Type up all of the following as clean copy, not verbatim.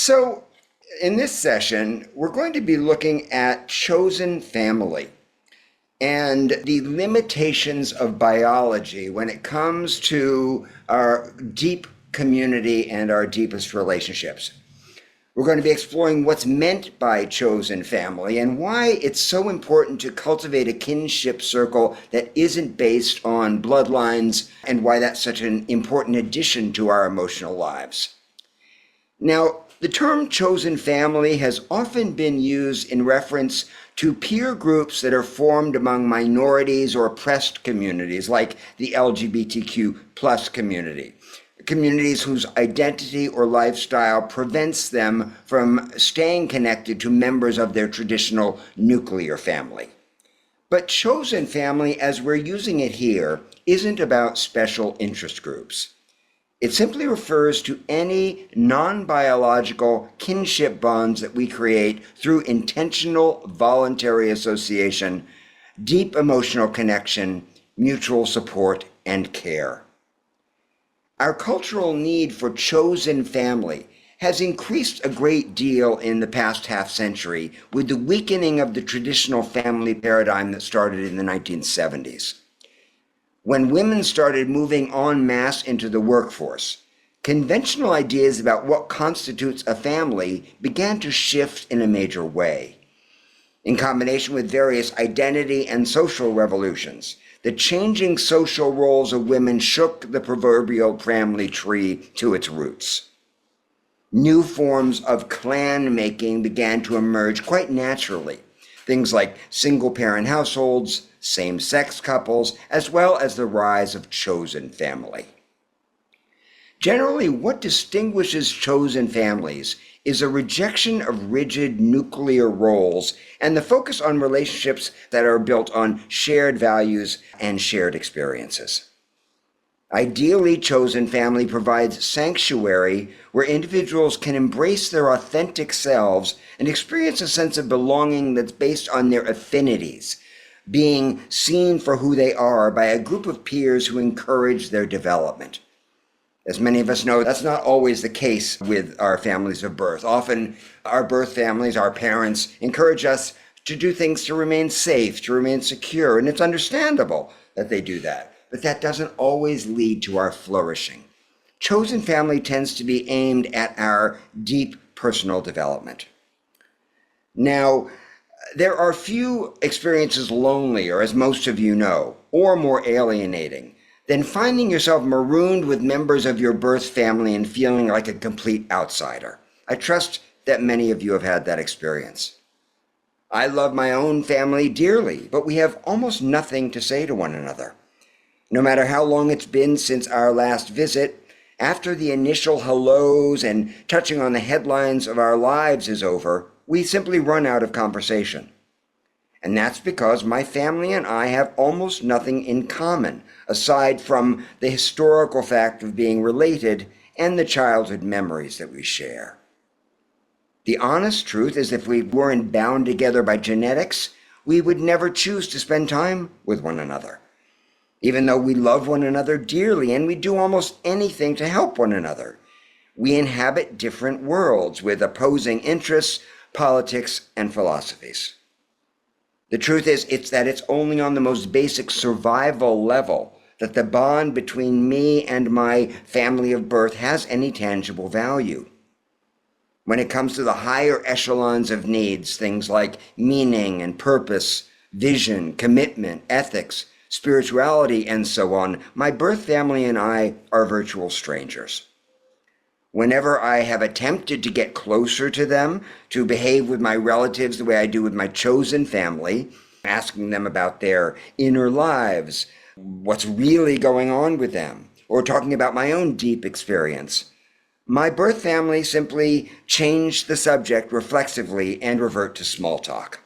So, in this session, we're going to be looking at chosen family and the limitations of biology when it comes to our deep community and our deepest relationships. We're going to be exploring what's meant by chosen family and why it's so important to cultivate a kinship circle that isn't based on bloodlines, and why that's such an important addition to our emotional lives. Now, the term chosen family has often been used in reference to peer groups that are formed among minorities or oppressed communities, like the LGBTQ plus community. Communities whose identity or lifestyle prevents them from staying connected to members of their traditional nuclear family. But chosen family, as we're using it here, isn't about special interest groups. It simply refers to any non-biological kinship bonds that we create through intentional voluntary association, deep emotional connection, mutual support, and care. Our cultural need for chosen family has increased a great deal in the past half century with the weakening of the traditional family paradigm that started in the 1970s. When women started moving en masse into the workforce, conventional ideas about what constitutes a family began to shift in a major way. In combination with various identity and social revolutions, the changing social roles of women shook the proverbial family tree to its roots. New forms of clan making began to emerge quite naturally. Things like single-parent households, same-sex couples, as well as the rise of chosen family. Generally, what distinguishes chosen families is a rejection of rigid nuclear roles and the focus on relationships that are built on shared values and shared experiences. Ideally, chosen family provides sanctuary where individuals can embrace their authentic selves and experience a sense of belonging that's based on their affinities, being seen for who they are by a group of peers who encourage their development. As many of us know, that's not always the case with our families of birth. Often, our birth families, our parents, encourage us to do things to remain safe, to remain secure, and it's understandable that they do that. But that doesn't always lead to our flourishing. Chosen family tends to be aimed at our deep personal development. Now, there are few experiences lonelier, as most of you know, or more alienating than finding yourself marooned with members of your birth family and feeling like a complete outsider. I trust that many of you have had that experience. I love my own family dearly, but we have almost nothing to say to one another. No matter how long it's been since our last visit, after the initial hellos and touching on the headlines of our lives is over, we simply run out of conversation. And that's because my family and I have almost nothing in common, aside from the historical fact of being related and the childhood memories that we share. The honest truth is, if we weren't bound together by genetics, we would never choose to spend time with one another. Even though we love one another dearly and we do almost anything to help one another, we inhabit different worlds with opposing interests, politics, and philosophies. The truth is, it's only on the most basic survival level that the bond between me and my family of birth has any tangible value. When it comes to the higher echelons of needs, things like meaning and purpose, vision, commitment, ethics, spirituality, and so on, my birth family and I are virtual strangers. Whenever I have attempted to get closer to them, to behave with my relatives the way I do with my chosen family, asking them about their inner lives, what's really going on with them, or talking about my own deep experience, my birth family simply change the subject reflexively and revert to small talk.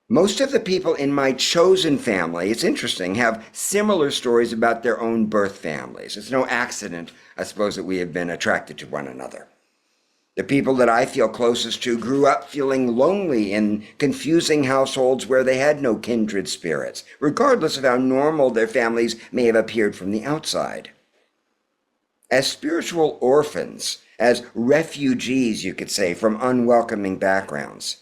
Most of the people in my chosen family, it's interesting, have similar stories about their own birth families. It's no accident, I suppose, that we have been attracted to one another. The people that I feel closest to grew up feeling lonely in confusing households where they had no kindred spirits, regardless of how normal their families may have appeared from the outside. As spiritual orphans, as refugees, you could say, from unwelcoming backgrounds.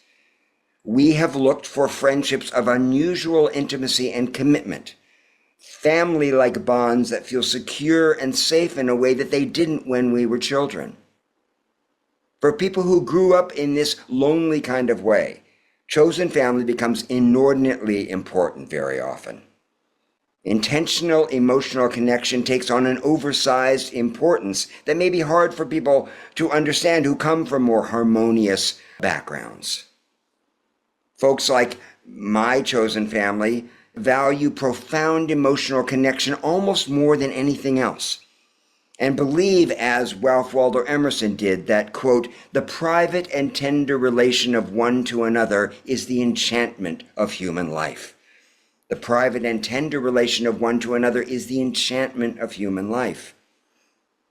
We have looked for friendships of unusual intimacy and commitment, family-like bonds that feel secure and safe in a way that they didn't when we were children. For people who grew up in this lonely kind of way, chosen family becomes inordinately important very often. Intentional emotional connection takes on an oversized importance that may be hard for people to understand who come from more harmonious backgrounds. Folks like my chosen family value profound emotional connection almost more than anything else, and believe, as Ralph Waldo Emerson did, that, quote, the private and tender relation of one to another is the enchantment of human life. The private and tender relation of one to another is the enchantment of human life.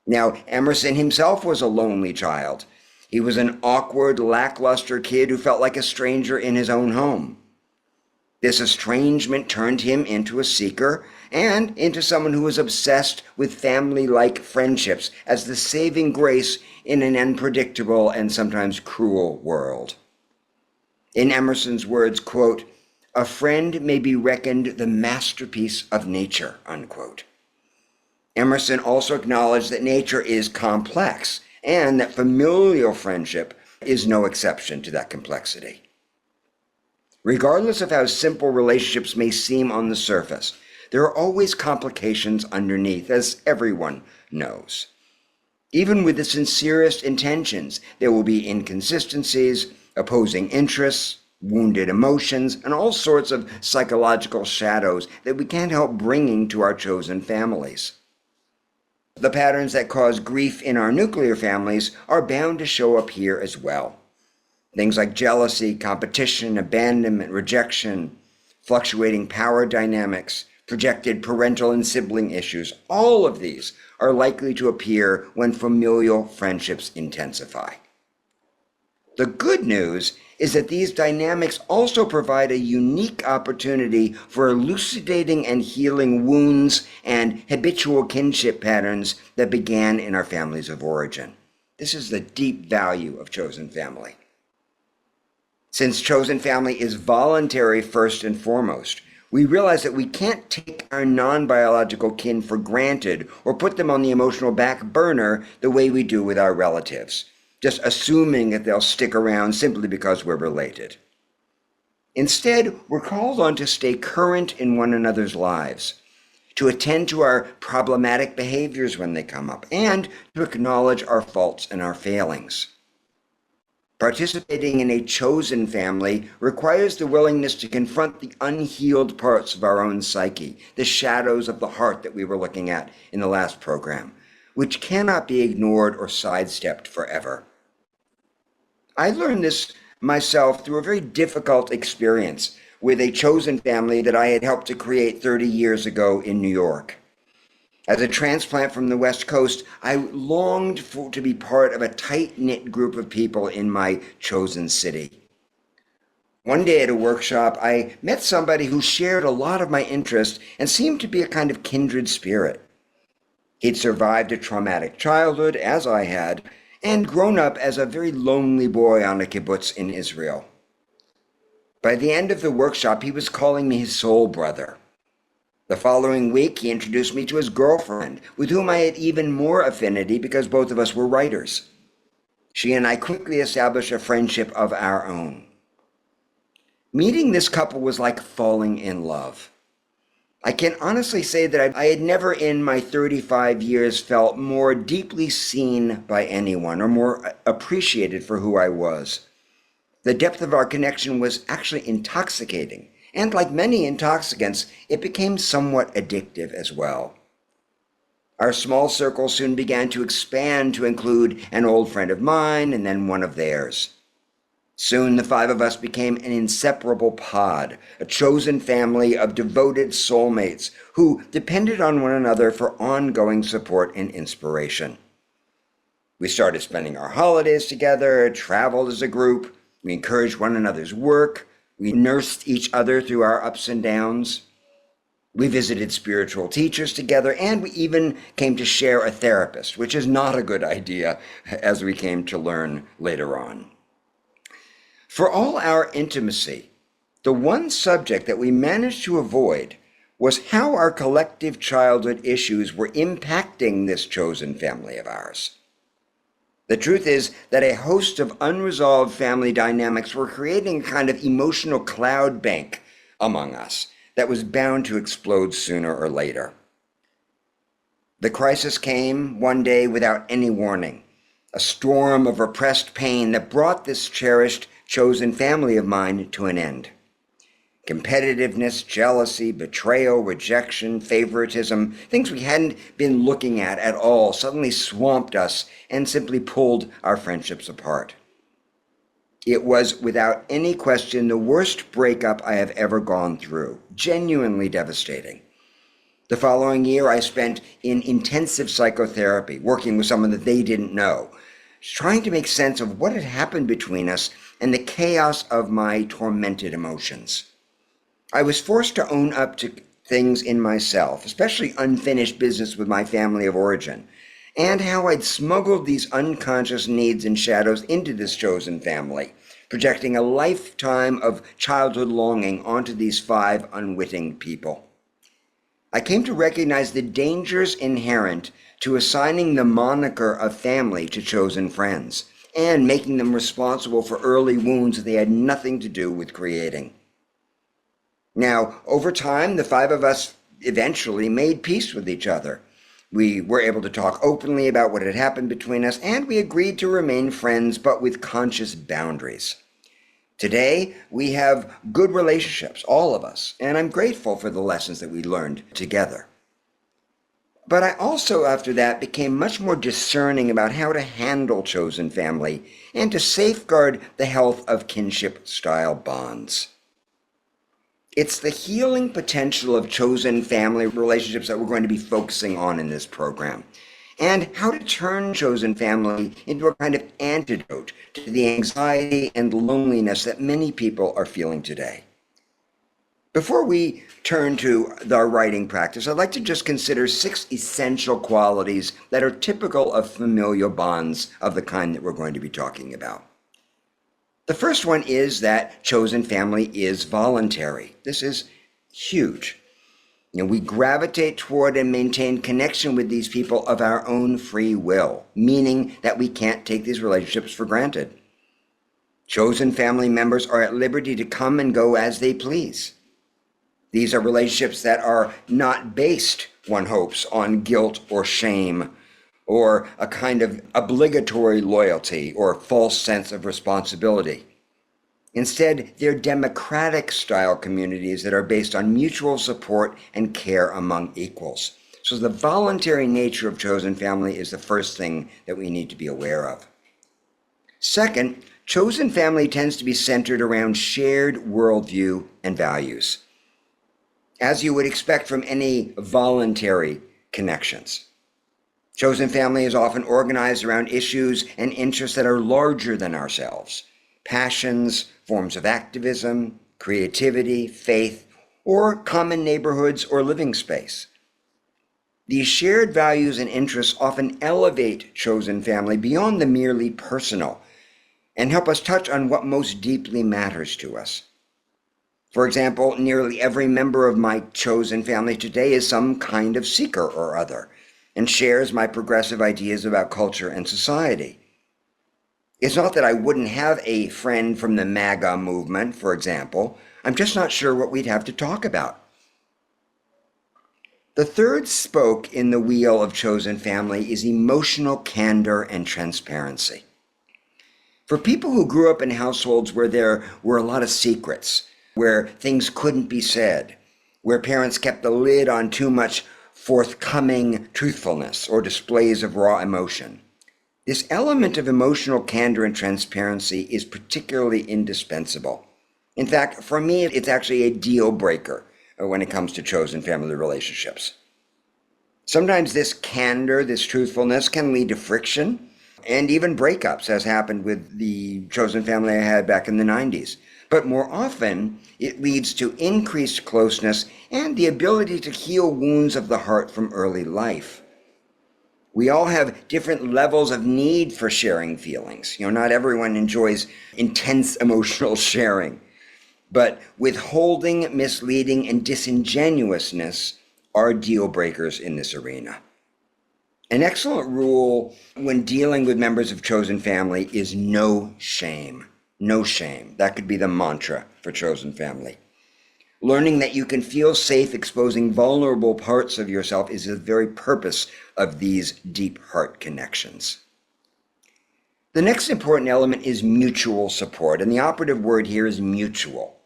Now, Emerson himself was a lonely child. He was an awkward, lackluster kid who felt like a stranger in his own home. This estrangement turned him into a seeker and into someone who was obsessed with family-like friendships as the saving grace in an unpredictable and sometimes cruel world. In Emerson's words, quote, a friend may be reckoned the masterpiece of nature, unquote. Emerson also acknowledged that nature is complex and that familial friendship is no exception to that complexity. Regardless of how simple relationships may seem on the surface, there are always complications underneath, as everyone knows. Even with the sincerest intentions, there will be inconsistencies, opposing interests, wounded emotions, and all sorts of psychological shadows that we can't help bringing to our chosen families. The patterns that cause grief in our nuclear families are bound to show up here as well. Things like jealousy, competition, abandonment, rejection, fluctuating power dynamics, projected parental and sibling issues, all of these are likely to appear when familial friendships intensify. The good news is that these dynamics also provide a unique opportunity for elucidating and healing wounds and habitual kinship patterns that began in our families of origin. This is the deep value of chosen family. Since chosen family is voluntary first and foremost, we realize that we can't take our non-biological kin for granted or put them on the emotional back burner the way we do with our relatives, just assuming that they'll stick around simply because we're related. Instead, we're called on to stay current in one another's lives, to attend to our problematic behaviors when they come up, and to acknowledge our faults and our failings. Participating in a chosen family requires the willingness to confront the unhealed parts of our own psyche, the shadows of the heart that we were looking at in the last program, which cannot be ignored or sidestepped forever. I learned this myself through a very difficult experience with a chosen family that I had helped to create 30 years ago in New York. As a transplant from the West Coast, I longed to be part of a tight-knit group of people in my chosen city. One day at a workshop, I met somebody who shared a lot of my interest and seemed to be a kind of kindred spirit. He'd survived a traumatic childhood, as I had, and grown up as a very lonely boy on a kibbutz in Israel. By the end of the workshop, he was calling me his soul brother. The following week, he introduced me to his girlfriend, with whom I had even more affinity because both of us were writers. She and I quickly established a friendship of our own. Meeting this couple was like falling in love. I can honestly say that I had never in my 35 years felt more deeply seen by anyone or more appreciated for who I was. The depth of our connection was actually intoxicating, and like many intoxicants, it became somewhat addictive as well. Our small circle soon began to expand to include an old friend of mine and then one of theirs. Soon the five of us became an inseparable pod, a chosen family of devoted soulmates who depended on one another for ongoing support and inspiration. We started spending our holidays together, traveled as a group, we encouraged one another's work, we nursed each other through our ups and downs. We visited spiritual teachers together, and we even came to share a therapist, which is not a good idea, as we came to learn later on. For all our intimacy, the one subject that we managed to avoid was how our collective childhood issues were impacting this chosen family of ours. The truth is that a host of unresolved family dynamics were creating a kind of emotional cloud bank among us that was bound to explode sooner or later. The crisis came one day without any warning, a storm of repressed pain that brought this cherished, chosen family of mine to an end. Competitiveness, jealousy, betrayal, rejection, favoritism, things we hadn't been looking at all, suddenly swamped us and simply pulled our friendships apart. It was, without any question, the worst breakup I have ever gone through, genuinely devastating. The following year, I spent in intensive psychotherapy, working with someone that they didn't know, trying to make sense of what had happened between us and the chaos of my tormented emotions. I was forced to own up to things in myself, especially unfinished business with my family of origin, and how I'd smuggled these unconscious needs and shadows into this chosen family, projecting a lifetime of childhood longing onto these 5 unwitting people. I came to recognize the dangers inherent to assigning the moniker of family to chosen friends, and making them responsible for early wounds that they had nothing to do with creating. Now, over time, the 5 of us eventually made peace with each other. We were able to talk openly about what had happened between us, and we agreed to remain friends, but with conscious boundaries. Today, we have good relationships, all of us, and I'm grateful for the lessons that we learned together. But I also, after that, became much more discerning about how to handle chosen family and to safeguard the health of kinship-style bonds. It's the healing potential of chosen family relationships that we're going to be focusing on in this program, and how to turn chosen family into a kind of antidote to the anxiety and loneliness that many people are feeling today. Before we turn to our writing practice, I'd like to just consider 6 essential qualities that are typical of familial bonds of the kind that we're going to be talking about. The first one is that chosen family is voluntary. This is huge. We gravitate toward and maintain connection with these people of our own free will, meaning that we can't take these relationships for granted. Chosen family members are at liberty to come and go as they please. These are relationships that are not based, one hopes, on guilt or shame, or a kind of obligatory loyalty or false sense of responsibility. Instead, they're democratic-style communities that are based on mutual support and care among equals. So the voluntary nature of chosen family is the first thing that we need to be aware of. Second, chosen family tends to be centered around shared worldview and values, as you would expect from any voluntary connections. Chosen family is often organized around issues and interests that are larger than ourselves. Passions, forms of activism, creativity, faith, or common neighborhoods or living space. These shared values and interests often elevate chosen family beyond the merely personal and help us touch on what most deeply matters to us. For example, nearly every member of my chosen family today is some kind of seeker or other and shares my progressive ideas about culture and society. It's not that I wouldn't have a friend from the MAGA movement, for example. I'm just not sure what we'd have to talk about. The third spoke in the wheel of chosen family is emotional candor and transparency. For people who grew up in households where there were a lot of secrets, where things couldn't be said, where parents kept the lid on too much forthcoming truthfulness or displays of raw emotion, this element of emotional candor and transparency is particularly indispensable. In fact, for me, it's actually a deal breaker when it comes to chosen family relationships. Sometimes this candor, this truthfulness, can lead to friction and even breakups, as happened with the chosen family I had back in the 90s. But more often, it leads to increased closeness and the ability to heal wounds of the heart from early life. We all have different levels of need for sharing feelings. Not everyone enjoys intense emotional sharing. But withholding, misleading, and disingenuousness are deal breakers in this arena. An excellent rule when dealing with members of chosen family is no shame. No shame. That could be the mantra for chosen family. Learning that you can feel safe exposing vulnerable parts of yourself is the very purpose of these deep heart connections. The next important element is mutual support, and the operative word here is mutual.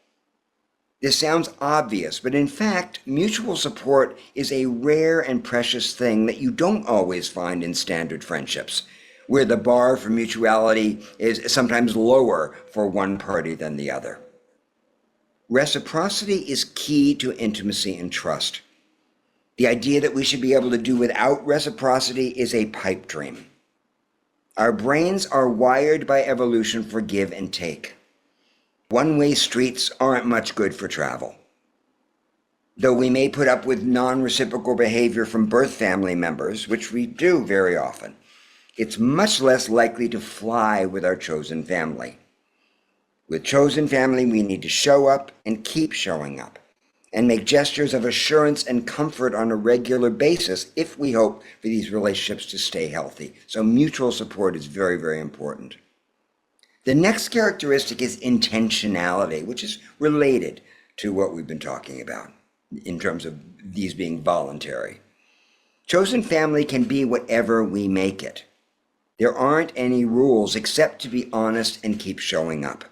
This sounds obvious, but in fact, mutual support is a rare and precious thing that you don't always find in standard friendships, where the bar for mutuality is sometimes lower for one party than the other. Reciprocity is key to intimacy and trust. The idea that we should be able to do without reciprocity is a pipe dream. Our brains are wired by evolution for give and take. One-way streets aren't much good for travel. Though we may put up with non-reciprocal behavior from birth family members, which we do very often, it's much less likely to fly with our chosen family. With chosen family, we need to show up and keep showing up, and make gestures of assurance and comfort on a regular basis if we hope for these relationships to stay healthy. So mutual support is very, very important. The next characteristic is intentionality, which is related to what we've been talking about in terms of these being voluntary. Chosen family can be whatever we make it. There aren't any rules except to be honest and keep showing up.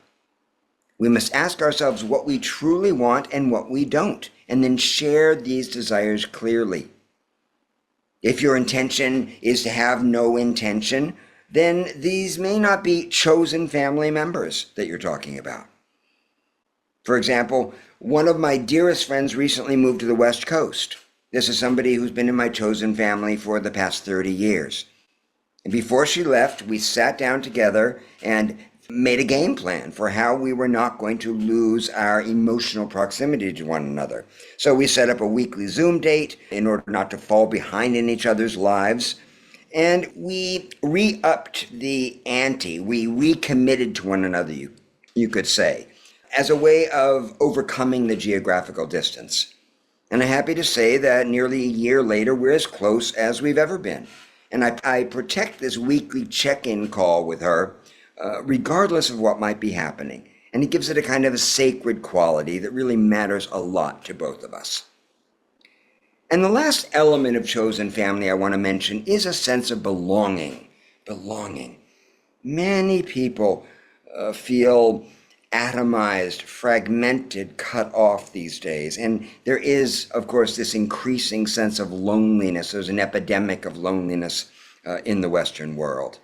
We must ask ourselves what we truly want and what we don't, and then share these desires clearly. If your intention is to have no intention, then these may not be chosen family members that you're talking about. For example, one of my dearest friends recently moved to the West Coast. This is somebody who's been in my chosen family for the past 30 years. And before she left, we sat down together and made a game plan for how we were not going to lose our emotional proximity to one another. So we set up a weekly Zoom date in order not to fall behind in each other's lives. And we re-upped the ante. We recommitted to one another, you could say, as a way of overcoming the geographical distance. And I'm happy to say that nearly a year later, we're as close as we've ever been. And I protect this weekly check-in call with her, regardless of what might be happening. And it gives it a kind of a sacred quality that really matters a lot to both of us. And the last element of chosen family I want to mention is a sense of belonging. Belonging. Many people feel atomized, fragmented, cut off these days. And there is, of course, this increasing sense of loneliness. There's an epidemic of loneliness in the Western world.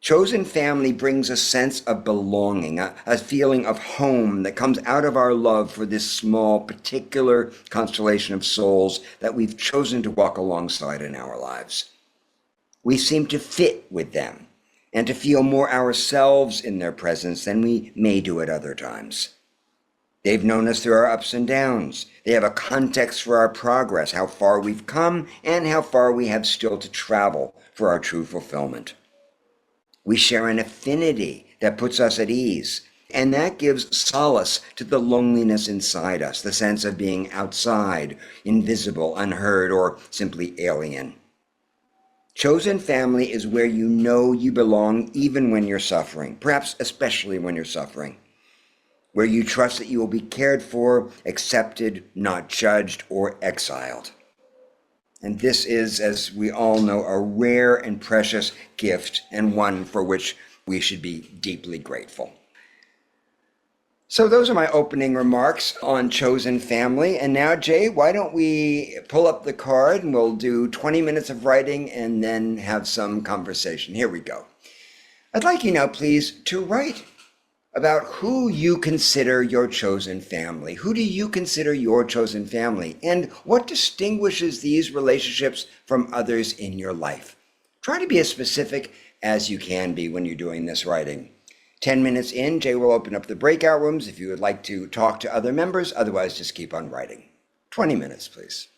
Chosen family brings a sense of belonging, a feeling of home that comes out of our love for this small, particular constellation of souls that we've chosen to walk alongside in our lives. We seem to fit with them and to feel more ourselves in their presence than we may do at other times. They've known us through our ups and downs. They have a context for our progress, how far we've come, and how far we have still to travel for our true fulfillment. We share an affinity that puts us at ease, and that gives solace to the loneliness inside us, the sense of being outside, invisible, unheard, or simply alien. Chosen family is where you know you belong even when you're suffering, perhaps especially when you're suffering, where you trust that you will be cared for, accepted, not judged, or exiled. And this is, as we all know, a rare and precious gift, and one for which we should be deeply grateful. So those are my opening remarks on chosen family. And now, Jay, why don't we pull up the card and we'll do 20 minutes of writing and then have some conversation. Here we go. I'd like you now, please, to write about who you consider your chosen family. Who do you consider your chosen family? And what distinguishes these relationships from others in your life? Try to be as specific as you can be when you're doing this writing. 10 minutes in, Jay will open up the breakout rooms if you would like to talk to other members. Otherwise, just keep on writing. 20 minutes, please.